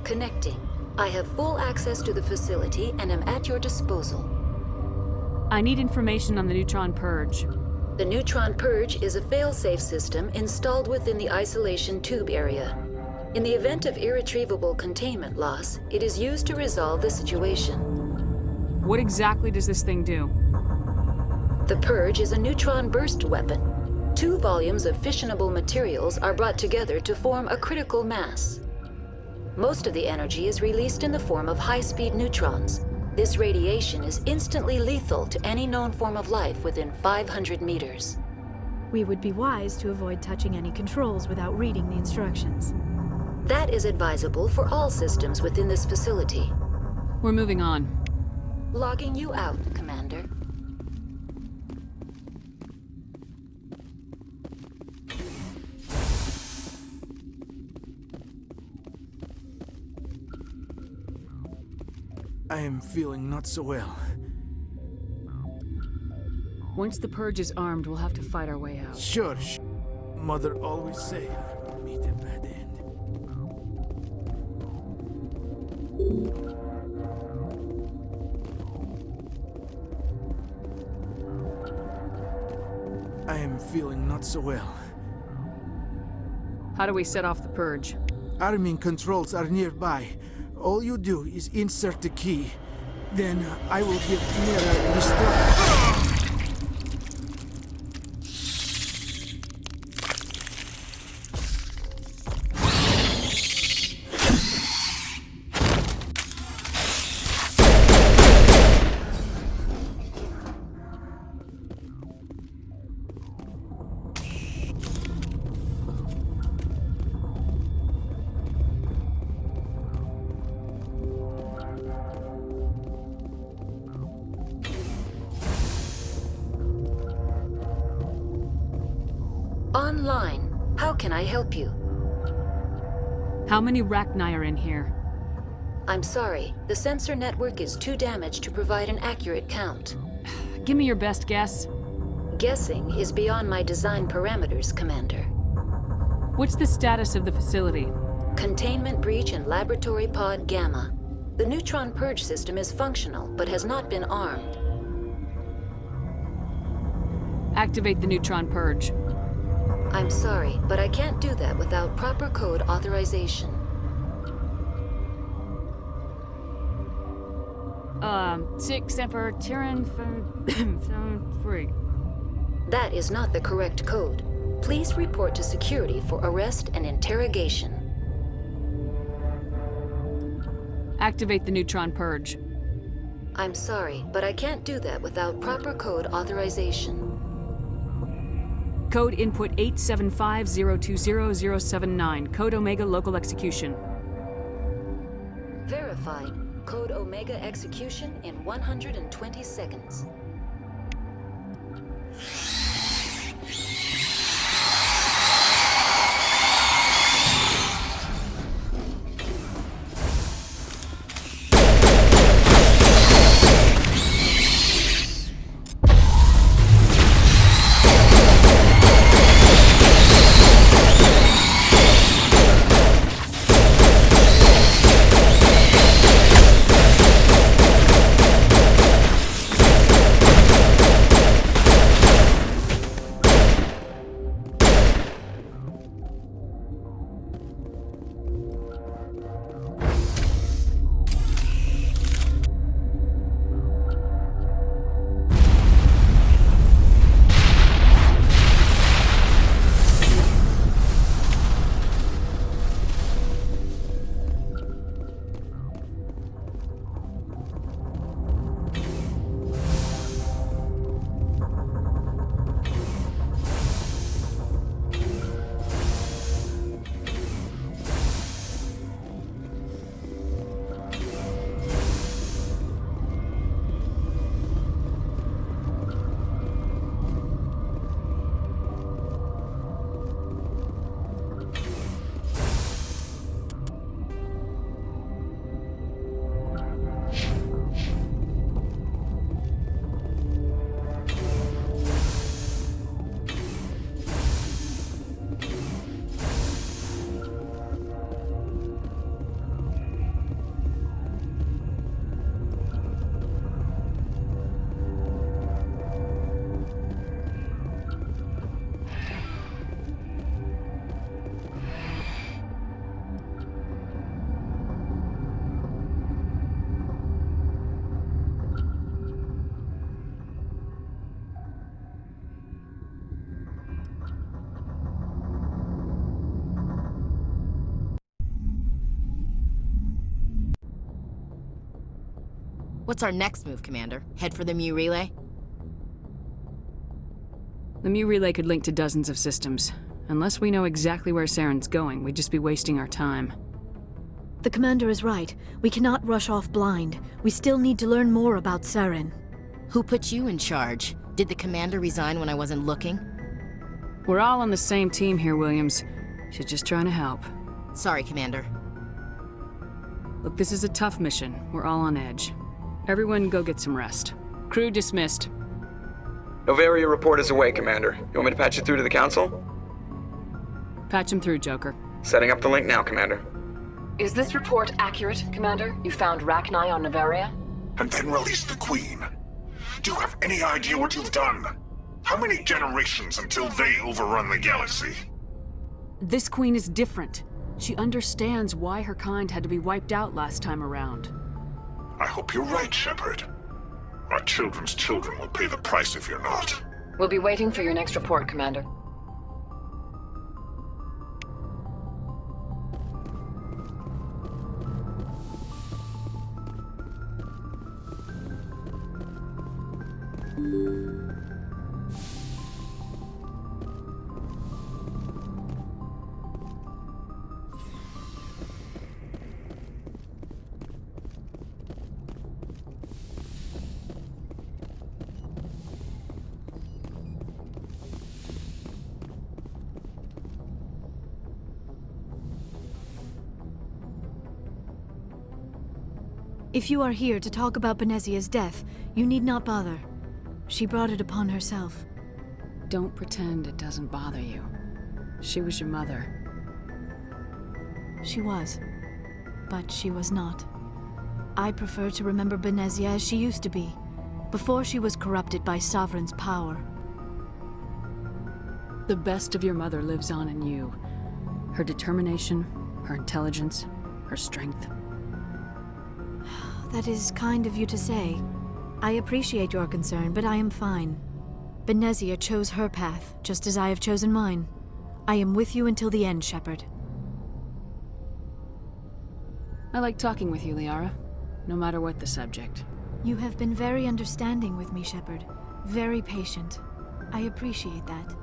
Connecting. I have full access to the facility and am at your disposal. I need information on the Neutron purge. The Neutron purge is a fail-safe system installed within the isolation tube area. In the event of irretrievable containment loss, it is used to resolve the situation. What exactly does this thing do? The purge is a neutron burst weapon. 2 volumes of fissionable materials are brought together to form a critical mass. Most of the energy is released in the form of high-speed neutrons. This radiation is instantly lethal to any known form of life within 500 meters. We would be wise to avoid touching any controls without reading the instructions. That is advisable for all systems within this facility. We're moving on. Logging you out, Commander. I am feeling not so well. Once the purge is armed, we'll have to fight our way out. Sure. Mother always say I will meet a bad end. I am feeling not so well. How do we set off the purge? Arming controls are nearby. All you do is insert the key. Then I will give Liara destruct. Online. How can I help you? How many Rachni are in here? I'm sorry. The sensor network is too damaged to provide an accurate count. Give me your best guess. Guessing is beyond my design parameters, Commander. What's the status of the facility? Containment breach in Laboratory Pod Gamma. The Neutron purge system is functional, but has not been armed. Activate the Neutron purge. I'm sorry, but I can't do that without proper code authorization. Six Emperor Tyrann from 3. That is not the correct code. Please report to security for arrest and interrogation. Activate the Neutron purge. I'm sorry, but I can't do that without proper code authorization. Code input 875020079. Code Omega local execution. Verified. Code Omega execution in 120 seconds. What's our next move, Commander? Head for the Mu relay? The Mu relay could link to dozens of systems. Unless we know exactly where Saren's going, we'd just be wasting our time. The commander is right. We cannot rush off blind. We still need to learn more about Saren. Who put you in charge? Did the commander resign when I wasn't looking? We're all on the same team here, Williams. She's just trying to help. Sorry, Commander. Look, this is a tough mission. We're all on edge. Everyone go get some rest. Crew dismissed. Novaria report is away, Commander. You want me to patch you through to the Council? Patch him through, Joker. Setting up the link now, Commander. Is this report accurate, Commander? You found Rachni on Nevaria? And then released the Queen. Do you have any idea what you've done? How many generations until they overrun the galaxy? This queen is different. She understands why her kind had to be wiped out last time around. I hope you're right, Shepard. Our children's children will pay the price if you're not. We'll be waiting for your next report, Commander. If you are here to talk about Benezia's death, you need not bother. She brought it upon herself. Don't pretend it doesn't bother you. She was your mother. She was. But she was not. I prefer to remember Benezia as she used to be, before she was corrupted by Sovereign's power. The best of your mother lives on in you. Her determination, her intelligence, her strength. That is kind of you to say. I appreciate your concern, but I am fine. Benezia chose her path, just as I have chosen mine. I am with you until the end, Shepard. I like talking with you, Liara, no matter what the subject. You have been very understanding with me, Shepard. Very patient. I appreciate that.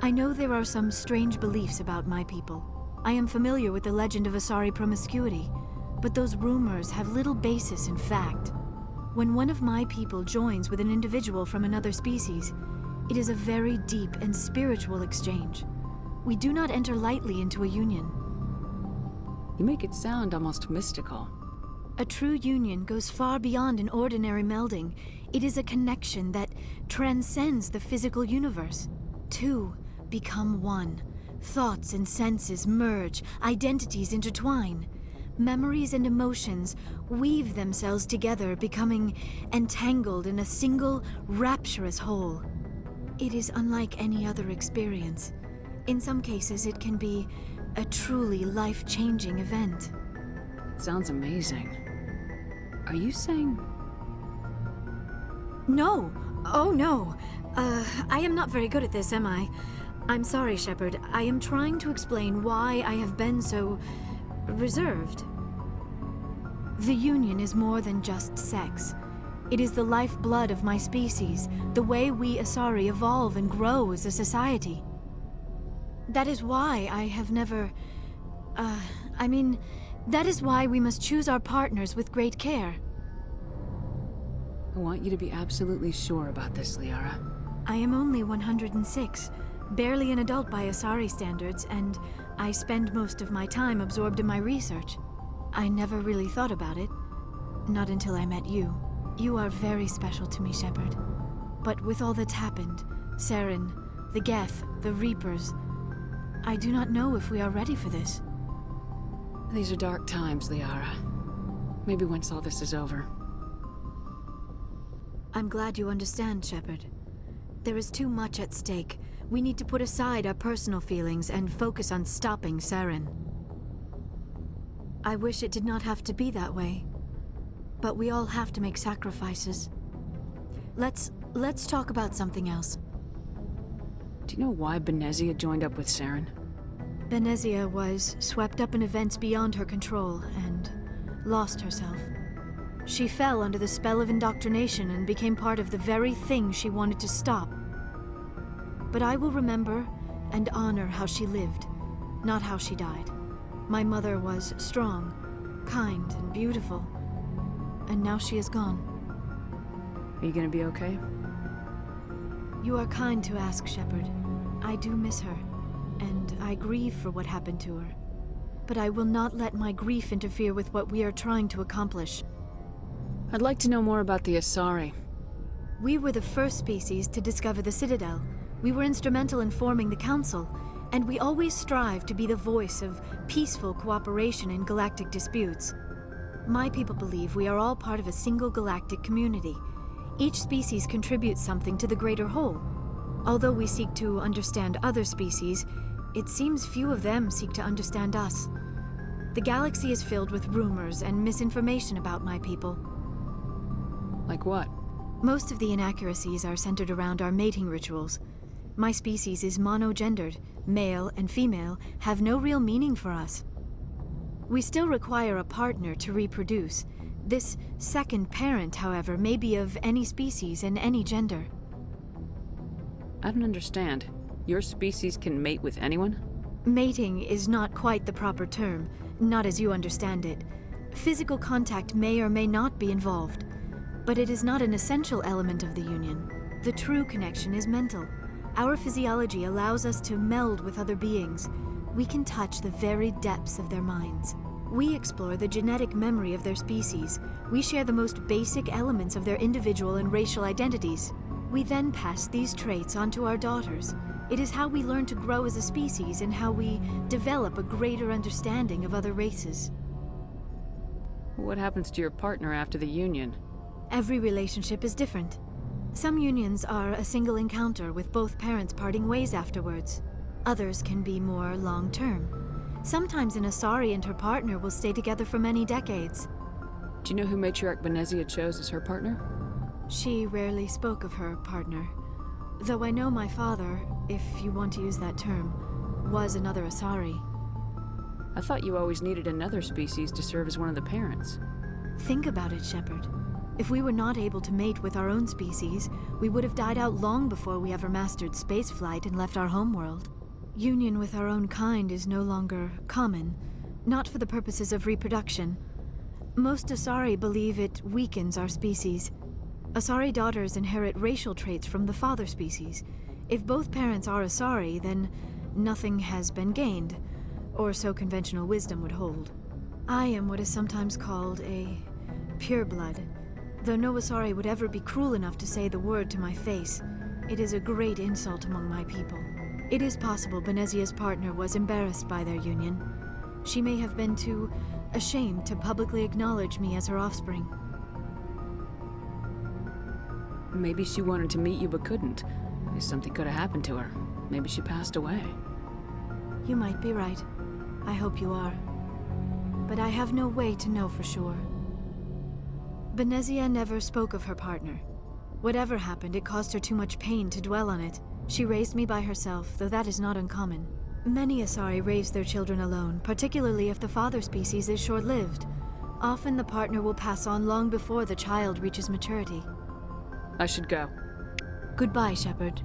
I know there are some strange beliefs about my people. I am familiar with the legend of Asari promiscuity, but those rumors have little basis in fact. When one of my people joins with an individual from another species, it is a very deep and spiritual exchange. We do not enter lightly into a union. You make it sound almost mystical. A true union goes far beyond an ordinary melding. It is a connection that transcends the physical universe. Two become one. Thoughts and senses merge, identities intertwine. Memories and emotions weave themselves together, becoming entangled in a single, rapturous whole. It is unlike any other experience. In some cases, it can be a truly life-changing event. It sounds amazing. Are you saying... No! Oh, no! I am not very good at this, am I? I'm sorry, Shepard. I am trying to explain why I have been so... reserved. The Union is more than just sex. It is the lifeblood of my species, the way we Asari evolve and grow as a society. That is why I have never... that is why we must choose our partners with great care. I want you to be absolutely sure about this, Liara. I am only 106, barely an adult by Asari standards, and I spend most of my time absorbed in my research. I never really thought about it. Not until I met you. You are very special to me, Shepard. But with all that's happened, Saren, the Geth, the Reapers, I do not know if we are ready for this. These are dark times, Liara. Maybe once all this is over. I'm glad you understand, Shepard. There is too much at stake. We need to put aside our personal feelings and focus on stopping Saren. I wish it did not have to be that way. But we all have to make sacrifices. Let's talk about something else. Do you know why Benezia joined up with Saren? Benezia was swept up in events beyond her control and lost herself. She fell under the spell of indoctrination and became part of the very thing she wanted to stop. But I will remember and honor how she lived, not how she died. My mother was strong, kind, and beautiful. And now she is gone. Are you gonna be okay? You are kind to ask, Shepard. I do miss her, and I grieve for what happened to her. But I will not let my grief interfere with what we are trying to accomplish. I'd like to know more about the Asari. We were the first species to discover the Citadel. We were instrumental in forming the Council, and we always strive to be the voice of peaceful cooperation in galactic disputes. My people believe we are all part of a single galactic community. Each species contributes something to the greater whole. Although we seek to understand other species, it seems few of them seek to understand us. The galaxy is filled with rumors and misinformation about my people. Like what? Most of the inaccuracies are centered around our mating rituals. My species is monogendered. Male and female have no real meaning for us. We still require a partner to reproduce. This second parent, however, may be of any species and any gender. I don't understand. Your species can mate with anyone? Mating is not quite the proper term, not as you understand it. Physical contact may or may not be involved, but it is not an essential element of the union. The true connection is mental. Our physiology allows us to meld with other beings. We can touch the very depths of their minds. We explore the genetic memory of their species. We share the most basic elements of their individual and racial identities. We then pass these traits on to our daughters. It is how we learn to grow as a species and how we develop a greater understanding of other races. What happens to your partner after the union? Every relationship is different. Some unions are a single encounter with both parents parting ways afterwards. Others can be more long-term. Sometimes an Asari and her partner will stay together for many decades. Do you know who Matriarch Benezia chose as her partner? She rarely spoke of her partner. Though I know my father, if you want to use that term, was another Asari. I thought you always needed another species to serve as one of the parents. Think about it, Shepard. If we were not able to mate with our own species, we would have died out long before we ever mastered spaceflight and left our homeworld. Union with our own kind is no longer common, not for the purposes of reproduction. Most Asari believe it weakens our species. Asari daughters inherit racial traits from the father species. If both parents are Asari, then nothing has been gained, or so conventional wisdom would hold. I am what is sometimes called a pureblood. Though no Asari would ever be cruel enough to say the word to my face, it is a great insult among my people. It is possible Benezia's partner was embarrassed by their union. She may have been too ashamed to publicly acknowledge me as her offspring. Maybe she wanted to meet you but couldn't. Maybe something could have happened to her. Maybe she passed away. You might be right. I hope you are. But I have no way to know for sure. Benezia never spoke of her partner. Whatever happened, it caused her too much pain to dwell on it. She raised me by herself, though that is not uncommon. Many Asari raise their children alone, particularly if the father species is short-lived. Often the partner will pass on long before the child reaches maturity. I should go. Goodbye, Shepard.